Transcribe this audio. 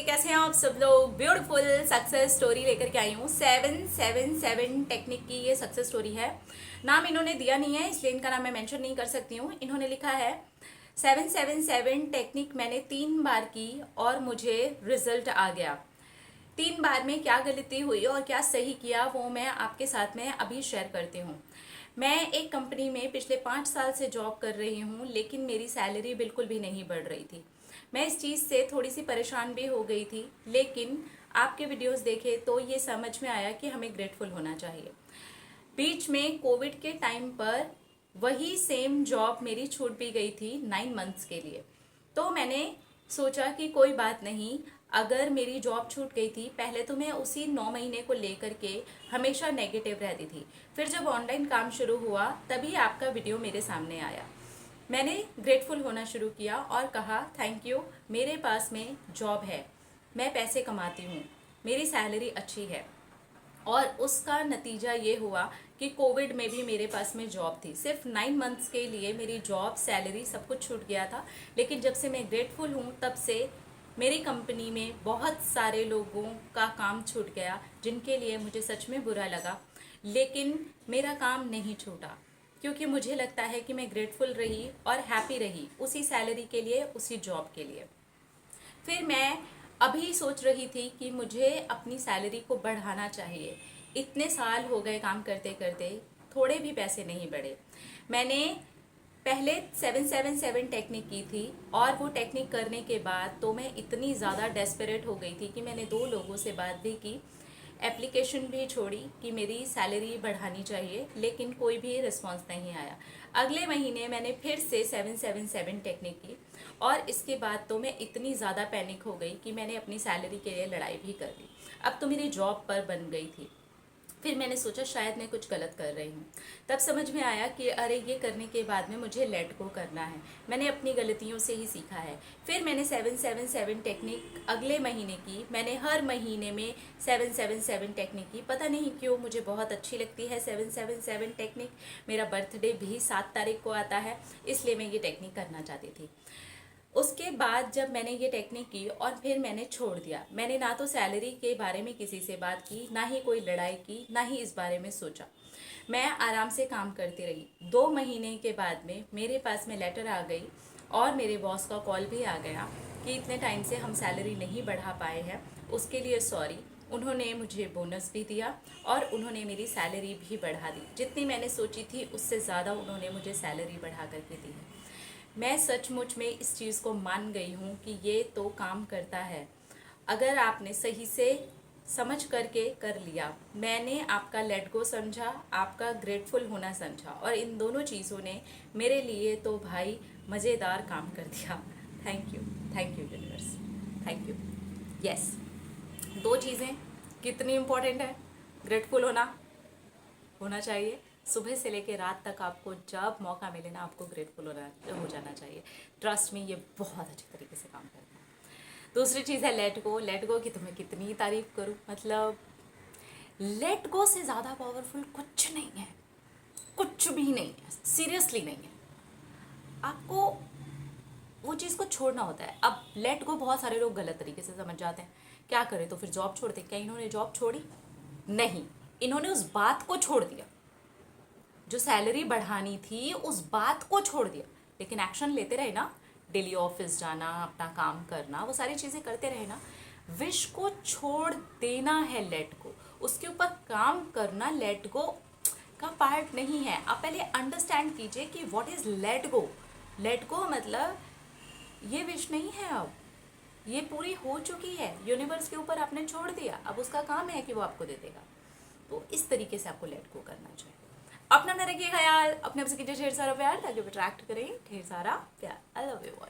कैसे हैं आप सब लोग। ब्यूटीफुल सक्सेस स्टोरी लेकर के आई हूँ। 777 टेक्निक की ये सक्सेस स्टोरी है। नाम इन्होंने दिया नहीं है इसलिए इनका नाम मैं मेंशन नहीं कर सकती हूँ। इन्होंने लिखा है 777 टेक्निक मैंने 3 बार की और मुझे रिजल्ट आ गया। 3 बार में क्या गलती हुई और क्या सही किया वो मैं आपके साथ में अभी शेयर करती हूँ। मैं एक कंपनी में पिछले 5 साल से जॉब कर रही हूँ, लेकिन मेरी सैलरी बिल्कुल भी नहीं बढ़ रही थी। मैं इस चीज़ से थोड़ी सी परेशान भी हो गई थी, लेकिन आपके वीडियोस देखे तो ये समझ में आया कि हमें ग्रेटफुल होना चाहिए। बीच में कोविड के टाइम पर वही सेम जॉब मेरी छूट भी गई थी 9 मंथ्स के लिए। तो मैंने सोचा कि कोई बात नहीं, अगर मेरी जॉब छूट गई थी, पहले तो मैं उसी 9 महीने को लेकर के हमेशा नेगेटिव रहती थी। फिर जब ऑनलाइन काम शुरू हुआ तभी आपका वीडियो मेरे सामने आया। मैंने ग्रेटफुल होना शुरू किया और कहा थैंक यू, मेरे पास में जॉब है, मैं पैसे कमाती हूँ, मेरी सैलरी अच्छी है। और उसका नतीजा ये हुआ कि कोविड में भी मेरे पास में जॉब थी। सिर्फ 9 मंथ्स के लिए मेरी जॉब, सैलरी सब कुछ छूट गया था। लेकिन जब से मैं ग्रेटफुल हूँ तब से मेरी कंपनी में बहुत सारे लोगों का काम छूट गया, जिनके लिए मुझे सच में बुरा लगा। लेकिन मेरा काम नहीं छूटा, क्योंकि मुझे लगता है कि मैं ग्रेटफुल रही और हैप्पी रही उसी सैलरी के लिए, उसी जॉब के लिए। फिर मैं अभी सोच रही थी कि मुझे अपनी सैलरी को बढ़ाना चाहिए। इतने साल हो गए काम करते करते, थोड़े भी पैसे नहीं बढ़े। मैंने पहले 777 टेक्निक की थी और वो टेक्निक करने के बाद तो मैं इतनी ज़्यादा डेस्परेट हो गई थी कि मैंने 2 लोगों से बात भी की, एप्लीकेशन भी छोड़ी कि मेरी सैलरी बढ़ानी चाहिए, लेकिन कोई भी रिस्पांस नहीं आया। अगले महीने मैंने फिर से 777 टेक्निक की और इसके बाद तो मैं इतनी ज़्यादा पैनिक हो गई कि मैंने अपनी सैलरी के लिए लड़ाई भी कर ली। अब तो मेरी जॉब पर बन गई थी। फिर मैंने सोचा शायद मैं कुछ गलत कर रही हूँ। तब समझ में आया कि अरे ये करने के बाद में मुझे लेट गो करना है। मैंने अपनी गलतियों से ही सीखा है। फिर मैंने 777 टेक्निक अगले महीने की। मैंने हर महीने में 777 टेक्निक की। पता नहीं क्यों मुझे बहुत अच्छी लगती है 777 टेक्निक। मेरा बर्थडे भी 7 तारीख को आता है, इसलिए मैं ये टेक्निक करना चाहती थी। उसके बाद जब मैंने ये टेक्निक की और फिर मैंने छोड़ दिया। मैंने ना तो सैलरी के बारे में किसी से बात की, ना ही कोई लड़ाई की, ना ही इस बारे में सोचा। मैं आराम से काम करती रही। 2 महीने के बाद में मेरे पास में लेटर आ गई और मेरे बॉस का कॉल भी आ गया कि इतने टाइम से हम सैलरी नहीं बढ़ा पाए हैं, उसके लिए सॉरी। उन्होंने मुझे बोनस भी दिया और उन्होंने मेरी सैलरी भी बढ़ा दी। जितनी मैंने सोची थी उससे ज़्यादा उन्होंने मुझे सैलरी बढ़ा करके दी है। मैं सचमुच में इस चीज़ को मान गई हूँ कि ये तो काम करता है। अगर आपने सही से समझ करके कर लिया। मैंने आपका लेट गो समझा, आपका ग्रेटफुल होना समझा, और इन दोनों चीज़ों ने मेरे लिए तो भाई मज़ेदार काम कर दिया। Thank you universe, thank you. Yes, 2 चीज़ें कितनी इम्पोर्टेंट है। ग्रेटफुल होना चाहिए। सुबह से लेकर रात तक आपको जब मौका मिले ना, आपको ग्रेटफुल हो जाना चाहिए। ट्रस्ट में ये बहुत अच्छी तरीके से काम करता है। दूसरी चीज़ है लेट गो। लेट गो की तो मैं कितनी तारीफ करूँ, मतलब लेट गो से ज़्यादा पावरफुल कुछ नहीं है, कुछ भी नहीं है, सीरियसली नहीं है। आपको वो चीज़ को छोड़ना होता है। अब लेट गो बहुत सारे लोग गलत तरीके से समझ जाते हैं। क्या करें तो फिर जॉब छोड़ते। क्या इन्होंने जॉब छोड़ी? नहीं, इन्होंने उस बात को छोड़ दिया, जो सैलरी बढ़ानी थी उस बात को छोड़ दिया। लेकिन एक्शन लेते रहे ना, डेली ऑफिस जाना, अपना काम करना, वो सारी चीज़ें करते रहे ना। विश को छोड़ देना है लेट को, उसके ऊपर काम करना लेट गो का पार्ट नहीं है। आप पहले अंडरस्टैंड कीजिए कि what is let go. Let go मतलब ये विश नहीं है, अब ये पूरी हो चुकी है, यूनिवर्स के ऊपर आपने छोड़ दिया, अब उसका काम है कि वो आपको दे देगा। तो इस तरीके से आपको लेट गो करना चाहिए। अपना न रखिए ख्याल, अपने आपसे कीजिए ढेर सारा प्यार, ताकि अट्रैक्ट करें ढेर सारा प्यार। I love you all.